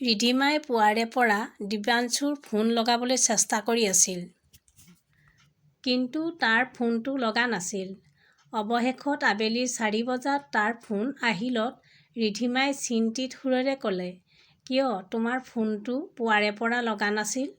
ৰিধিমাই পুৱাৰে পৰা দিব্যাংশুৰ ফোন লগাবলৈ চেষ্টা কৰি আছিল, কিন্তু তাৰ ফোনটো লগা নাছিল। অৱশেষত আবেলি 4 বজাত তাৰ ফোন আহিলত ৰিধিমাই চিন্তিত সুৰেৰে ক'লে, "কিয় তোমাৰ ফোনটো পুৱাৰে পৰা লগা নাছিল?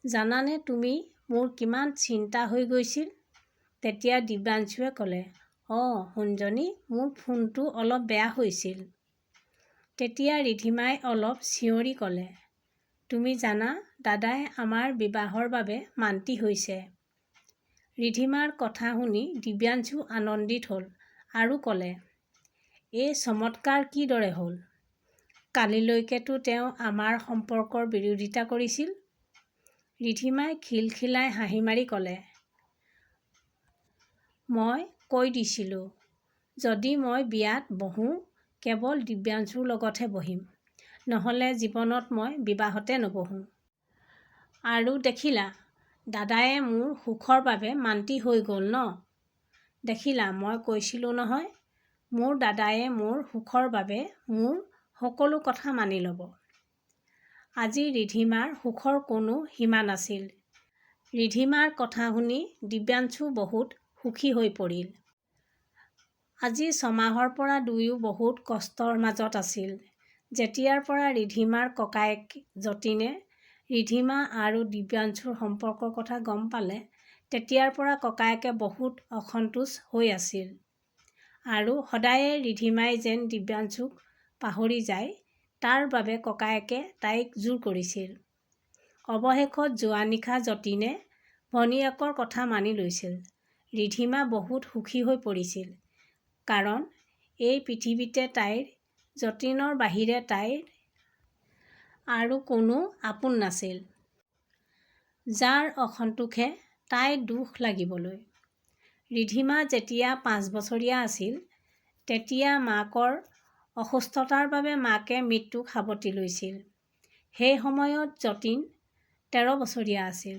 জানানে তুমি মোৰ কিমান চিন্তা হৈ গৈছিল?" তেতিয়া দিব্যাংশুৱে ক'লে, "অঁ সোণজনী, মোৰ ফোনটো অলপ বেয়া হৈছিল।" তেতিয়া ৰিধিমাই অলপ চিঞৰি ক'লে, "তুমি জানা, দাদাই আমাৰ বিবাহৰ বাবে মান্তি হৈছে।" ৰিধিমাৰ কথা শুনি দিব্যাংশু আনন্দিত হ'ল আৰু ক'লে, "এই চমৎকাৰ কিদৰে হ'ল? কালিলৈকেতো তেওঁ আমাৰ সম্পৰ্কৰ বিৰোধিতা কৰিছিল।" ৰিধিমাই খিলখিলাই হাঁহি মাৰি ক'লে, "মই কৈ দিছিলোঁ, যদি মই বিয়াত বহোঁ কেৱল দিব্যাংশুৰ লগতহে বহিম, নহ'লে জীৱনত মই বিবাহতে নবহোঁ। আৰু দেখিলা, দাদায়ে মোৰ সুখৰ বাবে মান্তি হৈ গ'ল ন? দেখিলা, মই কৈছিলোঁ নহয়, মোৰ দাদায়ে মোৰ সুখৰ বাবে মোৰ সকলো কথা মানি ল'ব।" আজি ৰিধিমাৰ সুখৰ কোনো সীমা নাছিল। ৰিধিমাৰ কথা শুনি দিব্যাংশু বহুত সুখী হৈ পৰিল। আজি 6 মাহৰ পৰা দুয়ো বহুত কষ্টৰ মাজত আছিল। যেতিয়াৰ পৰা ৰিধিমাৰ ককায়েক যতীনে ৰিধিমা আৰু দিব্যাংশুৰ সম্পৰ্কৰ কথা গম পালে, তেতিয়াৰ পৰা ককায়েকে বহুত অসন্তোষ হৈ আছিল। আৰু সদায়ে ৰিধিমাই যেন দিব্যাংশুক পাহৰি যায়, তাৰ বাবে ককায়েকে তাইক জোৰ কৰিছিল। অৱশেষত যোৱা নিশা যতীনে ভনীয়েকৰ কথা মানি লৈছিল। ৰিধিমা বহুত সুখী হৈ পৰিছিল, কাৰণ এই পৃথিৱীতে তাইৰ যতীনৰ বাহিৰে তাইৰ আৰু কোনো আপোন নাছিল, যাৰ অসন্তোষে তাইৰ দুখ লাগিবলৈ। ৰিধিমা যেতিয়া 5 বছৰীয়া আছিল, তেতিয়া মাকৰ অসুস্থতাৰ বাবে মাকে মৃত্যুক সাৱটি লৈছিল। সেই সময়ত যতীন 13 বছৰীয়া আছিল।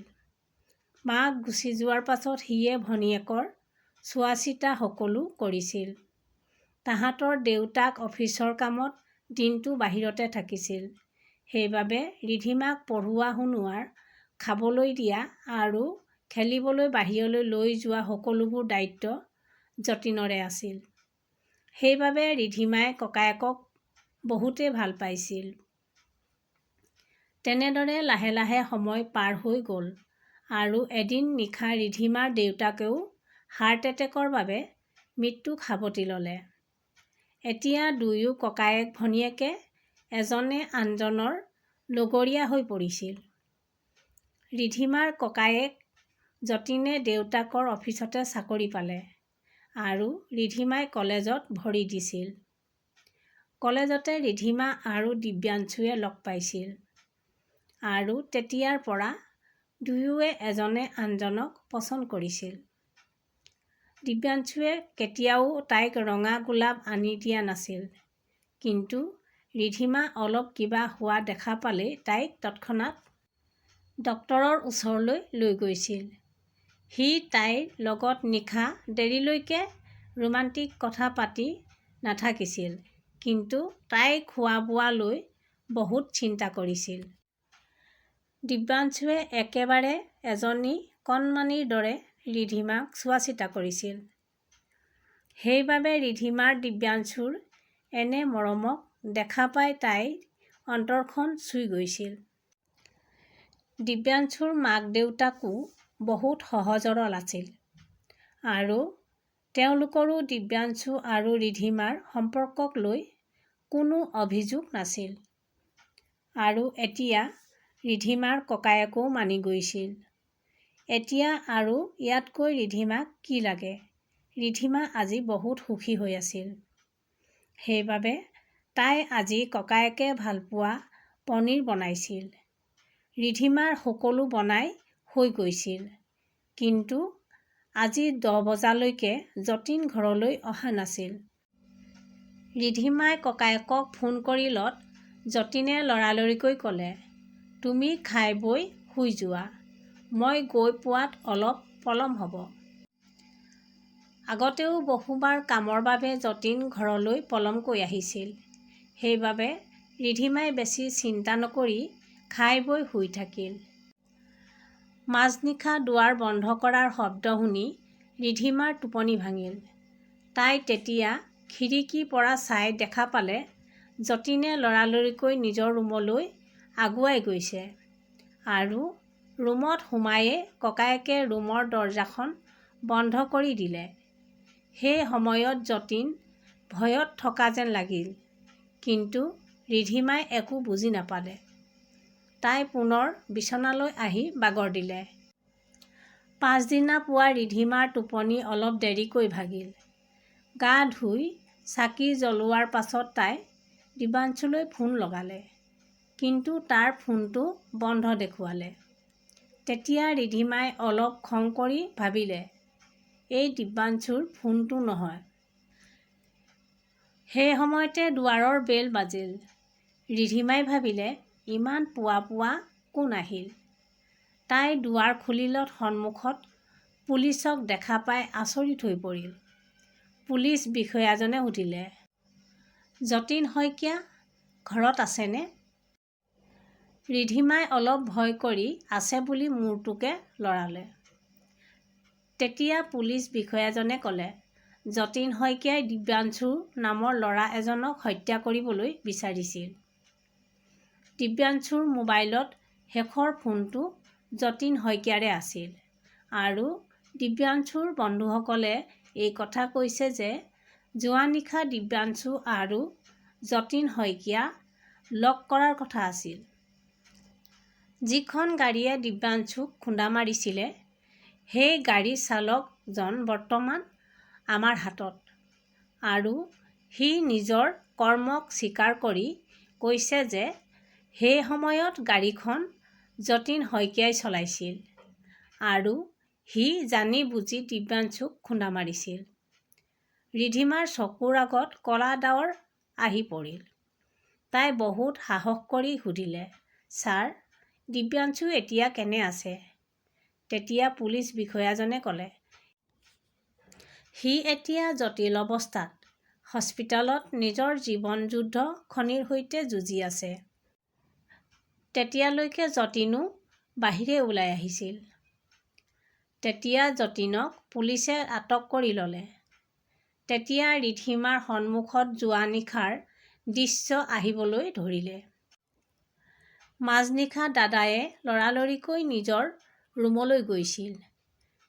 মাক গুচি যোৱাৰ পাছত সিয়ে ভনীয়েকৰ চোৱা-চিতা সকলো কৰিছিল। তাহাঁতৰ দেউতাক অফিচৰ কামত দিনটো বাহিৰতে থাকিছিল। সেইবাবে ৰিধিমাক পঢ়ুৱা-শুনোৱাৰ, খাবলৈ দিয়া আৰু খেলিবলৈ বাহিৰলৈ লৈ যোৱা সকলোবোৰ দায়িত্ব যতীনৰে আছিল। সেইবাবে ৰিধিমাই ককায়েকক বহুতেই ভাল পাইছিল। তেনেদৰে লাহে লাহে সময় পাৰ হৈ গ'ল আৰু এদিন নিশা ৰিধিমাৰ দেউতাকেও হাৰ্ট এটেকৰ বাবে মৃত্যুক সাৱটি ল'লে। এতিয়া দুয়ো ককায়েক-ভনীয়েকে এজনে আনজনৰ লগৰীয়া হৈ পৰিছিল। ৰিধিমাৰ ককায়েক যতীনে দেউতাকৰ অফিচতে চাকৰি পালে আৰু ৰিধিমাই কলেজত ভৰি দিছিল। কলেজতে ৰিধিমা আৰু দিব্যাংশুৱে লগ পাইছিল আৰু তেতিয়াৰ পৰা দুয়োৱে এজনে আনজনক পচন্দ কৰিছিল। দিব্যাংশুৱে কেতিয়াও তাইক ৰঙা গোলাপ আনি দিয়া নাছিল, কিন্তু ৰিধিমা অলপ কিবা হোৱা দেখা পালেই তাইক তৎক্ষণাত ডক্তৰৰ ওচৰলৈ লৈ গৈছিল। সি তাইৰ লগত নিশা দেৰিলৈকে ৰোমান্টিক কথা পাতি নাথাকিছিল, কিন্তু তাইৰ খোৱা-বোৱা লৈ বহুত চিন্তা কৰিছিল। দিব্যাংশুৱে একেবাৰে এজনী কণমানিৰ দৰে ৰিধিমাক চোৱা-চিতা কৰিছিল। সেইবাবে ৰিধিমাৰ দিব্যাংশুৰ এনে মৰমক দেখা পাই তাইৰ অন্তৰখন চুই গৈছিল। দিব্যাংশুৰ মাক-দেউতাকো বহুত সহজ-সৰল আছিল আৰু তেওঁলোকৰো দিব্যাংশু আৰু ৰিধিমাৰ সম্পৰ্কক লৈ কোনো অভিযোগ নাছিল। আৰু এতিয়া ৰিধিমাৰ ককায়েকেও মানি গৈছিল। এতিয়া আৰু ইয়াতকৈ ৰিধিমাক কি লাগে? ৰিধিমা আজি বহুত সুখী হৈ আছিল। সেইবাবে তাই আজি ককায়েকে ভালপোৱা পনীৰ বনাইছিল। ৰিধিমাৰ সকলো বনাই হৈ গৈছিল, কিন্তু আজি 10 বজালৈকে যতীন ঘৰলৈ অহা নাছিল। ৰিধিমাই ককায়েকক ফোন কৰিলত যতীনে লৰালৰিকৈ ক'লে, "তুমি খাই-বৈ শুই যোৱা, মই গৈ পোৱাত অলপ পলম হ'ব।" আগতেও বহুবাৰ কামৰ বাবে যতীন ঘৰলৈ পলমকৈ আহিছিল। সেইবাবে ৰিধিমাই বেছি চিন্তা নকৰি খাই বৈ শুই থাকিল। মাজনিশা দুৱাৰ বন্ধ কৰাৰ শব্দ শুনি ৰিধিমাৰ টোপনি ভাঙিল। তাই তেতিয়া খিৰিকীৰ পৰা চাই দেখা পালে যতীনে লৰালৰিকৈ নিজৰ ৰুমলৈ আগুৱাই গৈছে আৰু ৰুমত সোমায়েই ককায়েকে ৰুমৰ দৰজাখন বন্ধ কৰি দিলে। সেই সময়ত যতীন ভয়ত থকা যেন লাগিল, কিন্তু ৰিধিমাই একো বুজি নাপালে। তাই পুনৰ বিচনালৈ আহি বাগৰ দিলে। পাছদিনা পুৱা ৰিধিমাৰ টোপনি অলপ দেৰিকৈ ভাগিল। গা ধুই চাকি জ্বলোৱাৰ পাছত তাই দিব্যাঞ্চুলৈ ফোন লগালে, কিন্তু তাৰ ফোনটো বন্ধ দেখুৱালে। তেতিয়া ৰিধিমাই অলপ খং কৰি ভাবিলে, এই দিব্যাঞ্চুৰ ফোনটো নহয়। সেই সময়তে দুৱাৰৰ বেল বাজিল। ৰিধিমাই ভাবিলে, ইমান পুৱা পুৱা কোন আহিল। তাই দুৱাৰ খুলিলত সন্মুখত পুলিচক দেখা পাই আচৰিত হৈ পৰিল। পুলিচ বিষয়াজনে সুধিলে, যতীন শইকীয়া ঘৰত আছেনে? ৰিধিমাই অলপ ভয় কৰি আছে বুলি মূৰটোকে লৰালে। তেতিয়া পুলিচ বিষয়াজনে ক'লে, যতীন শইকীয়াই দিব্যাঞ্চু নামৰ ল'ৰা এজনক হত্যা কৰিবলৈ বিচাৰিছিল। দিব্যাঞ্চুৰ মোবাইলত শেষৰ ফোনটো যতীন শইকীয়াৰে আছিল আৰু দিব্যাঞ্চুৰ বন্ধুসকলে এই কথা কৈছে যে যোৱা নিশা দিব্যাঞ্চু আৰু যতীন শইকীয়া লগ কৰাৰ কথা আছিল। যিখন গাড়ীয়ে দিব্যাঞ্চুক খুন্দা মাৰিছিলে, সেই গাড়ীৰ চালকজন বৰ্তমান আমাৰ হাতত আৰু সি নিজৰ কৰ্মক স্বীকাৰ কৰি কৈছে যে সেই সময়ত গাড়ীখন যতীন শইকীয়াই চলাইছিল আৰু সি জানি বুজি দিব্যাঞ্চুক খুন্দা মাৰিছিল। ৰিধিমাৰ চকুৰ আগত ক'লা ডাৱৰ আহি পৰিল। তাই বহুত সাহস কৰি সুধিলে, ছাৰ, দিব্যাঞ্চু এতিয়া কেনে আছে? তেতিয়া পুলিচ বিষয়াজনে ক'লে, সি এতিয়া জটিল অৱস্থাত হস্পিটেলত নিজৰ জীৱন যুদ্ধ খনিৰ সৈতে যুঁজি আছে। তেতিয়ালৈকে যতীনো বাহিৰে ওলাই আহিছিল। তেতিয়া যতীনক পুলিচে আটক কৰি ল'লে। তেতিয়া ৰিধিমাৰ সন্মুখত যোৱা নিশাৰ দৃশ্য আহিবলৈ ধৰিলে। মাজনিশা দাদায়ে লৰালৰিকৈ নিজৰ ৰুমলৈ গৈছিল।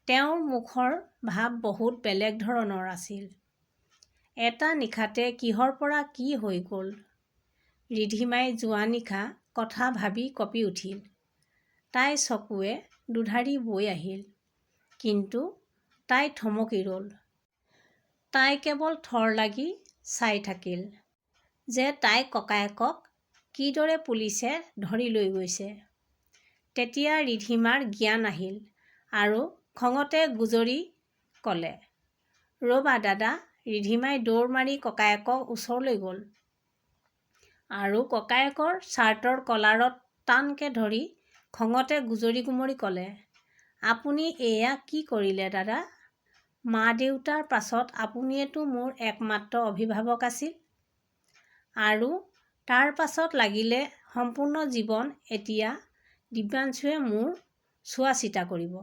তেওঁৰ মুখৰ ভাৱ বহুত বেলেগ ধৰণৰ আছিল। এটা নিশাতে কিহৰ পৰা কি হৈ গ'ল। ৰিধিমাই যোৱা নিশা কথা ভাবি কঁপি উঠিল। তাইৰ চকুৱে দুধাৰি বৈ আহিল, কিন্তু তাই থমকি ৰ'ল। তাই কেৱল থৰ লাগি চাই থাকিল যে তাইৰ ককায়েকক কিদৰে পুলিচে ধৰি লৈ গৈছে। তেতিয়া ৰিধিমাৰ জ্ঞান আহিল আৰু খঙতে গুজৰি ক'লে, ৰ'বা দাদা। ৰিধিমাই দৌৰ মাৰি ককায়েকৰ ওচৰলৈ গ'ল আৰু ককায়েকৰ চাৰ্টৰ কলাৰত টানকৈ ধৰি খঙতে গুজৰি গুমৰি ক'লে, আপুনি এয়া কি কৰিলে দাদা? মা-দেউতাৰ পাছত আপুনিয়েতো মোৰ একমাত্ৰ অভিভাৱক আছিল আৰু তাৰ পাছত লাগিলে সম্পূৰ্ণ জীৱন এতিয়া দিব্যাঞ্চুৱে মোৰ চোৱা চিতা কৰিব।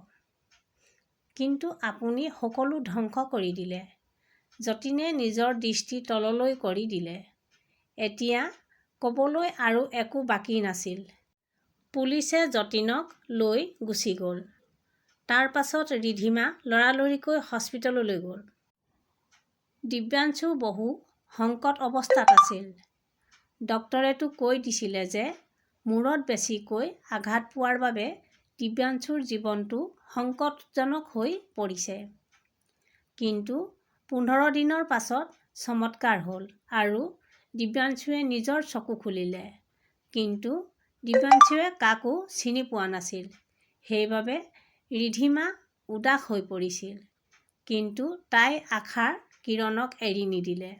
কিন্তু আপুনি সকলো ধ্বংস কৰি দিলে। যতীনে নিজৰ দৃষ্টি তললৈ কৰি দিলে। এতিয়া ক'বলৈ আৰু একো বাকী নাছিল। পুলিচে যতীনক লৈ গুচি গ'ল। তাৰ পাছত ৰিধিমা লৰালৰিকৈ হস্পিটেললৈ গ'ল। দিব্যাঞ্চু বহু সংকট অৱস্থাত আছিল। ডক্টৰেতো কৈ দিছিলে যে মূৰত বেছিকৈ আঘাত পোৱাৰ বাবে দিব্যাঞ্চুৰ জীৱনটো সংকটজনক হৈ পৰিছে। কিন্তু 15 দিনৰ পাছত চমৎকাৰ হ'ল আৰু দিব্যাঞ্চুৱে নিজৰ চকু খুলিলে। কিন্তু দিব্যাঞ্চুৱে কাকো চিনি পোৱা নাছিল। সেইবাবে ৰিধিমা উদাস হৈ পৰিছিল। কিন্তু তাই আশাৰ কিৰণক এৰি নিদিলে।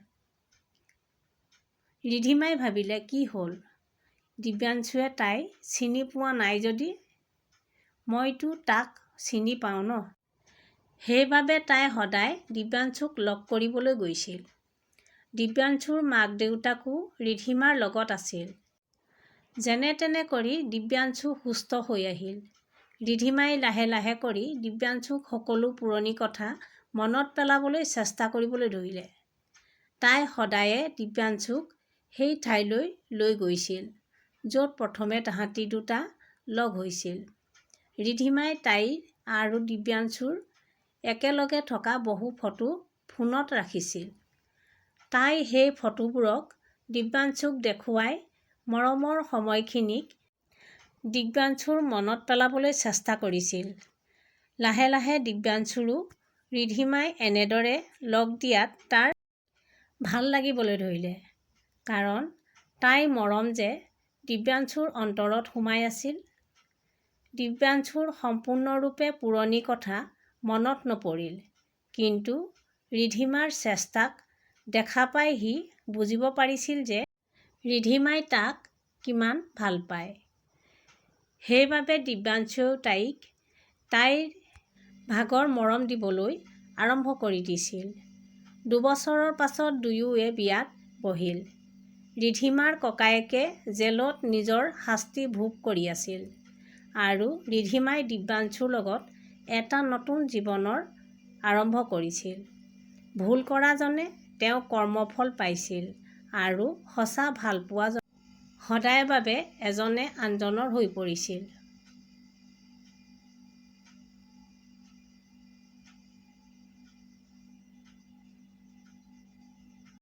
ৰিধিমাই ভাবিলে, কি হ'ল? দিব্যাঞ্চুৱে তাইক চিনি পোৱা নাই যদি মইতো তাক চিনি পাওঁ ন। সেইবাবে তাই সদায় দিব্যাঞ্চুক লগ কৰিবলৈ গৈছিল। দিব্যাংশুৰ মাক দেউতাকো ৰিধিমাৰ লগত আছিল। যেনে তেনে কৰি দিব্যাংশু সুস্থ হৈ আহিল। ৰিধিমাই লাহে লাহে কৰি দিব্যাংশুক সকলো পুৰণি কথা মনত পেলাবলৈ চেষ্টা কৰিবলৈ ধৰিলে। তাই সদায়ে দিব্যাংশুক সেই ঠাইলৈ লৈ গৈছিল য'ত প্ৰথমে তাহাঁতি দুটা লগ হৈছিল। ৰিধিমাই তাইৰ আৰু দিব্যাংশুৰ একেলগে থকা বহু ফটো ফোনত ৰাখিছিল। তাই সেই ফটোবোৰক দিব্যাংশুক দেখুৱাই মৰমৰ সময়খিনিক দিব্যাংশুৰ মনত পেলাবলৈ চেষ্টা কৰিছিল। লাহে লাহে দিব্যাংশুৰো ৰিধিমাই এনেদৰে লগ দিয়াত তাৰ ভাল লাগিবলৈ ধৰিলে। কাৰণ তাইৰ মৰম যে দিব্যাংশুৰ অন্তৰত সোমাই আছিল। দিব্যাংশুৰ সম্পূৰ্ণৰূপে পুৰণি কথা মনত নপৰিল, কিন্তু ৰিধিমাৰ চেষ্টাক দেখা পাই সি বুজিব পাৰিছিল যে ৰিধিমাই তাক কিমান ভাল পায়। সেইবাবে দিব্যাংশুৱেও তাইক তাইৰ ভাগৰ মৰম দিবলৈ আৰম্ভ কৰি দিছিল। ২ বছৰৰ পাছত দুয়োৱে বিয়াত বহিল। ৰিধিমাৰ ককায়েকে জেলত নিজৰ শাস্তি ভোগ কৰি আছিল আৰু ৰিধিমাই দিব্যাংশুৰ লগত এটা নতুন জীৱনৰ আৰম্ভ কৰিছিল। ভুল কৰাজনে তেওঁৰ কৰ্মফল পাইছিল আৰু সঁচা ভালপোৱাজন সদায়ৰ বাবে এজনে আনজনৰ হৈ পৰিছিল।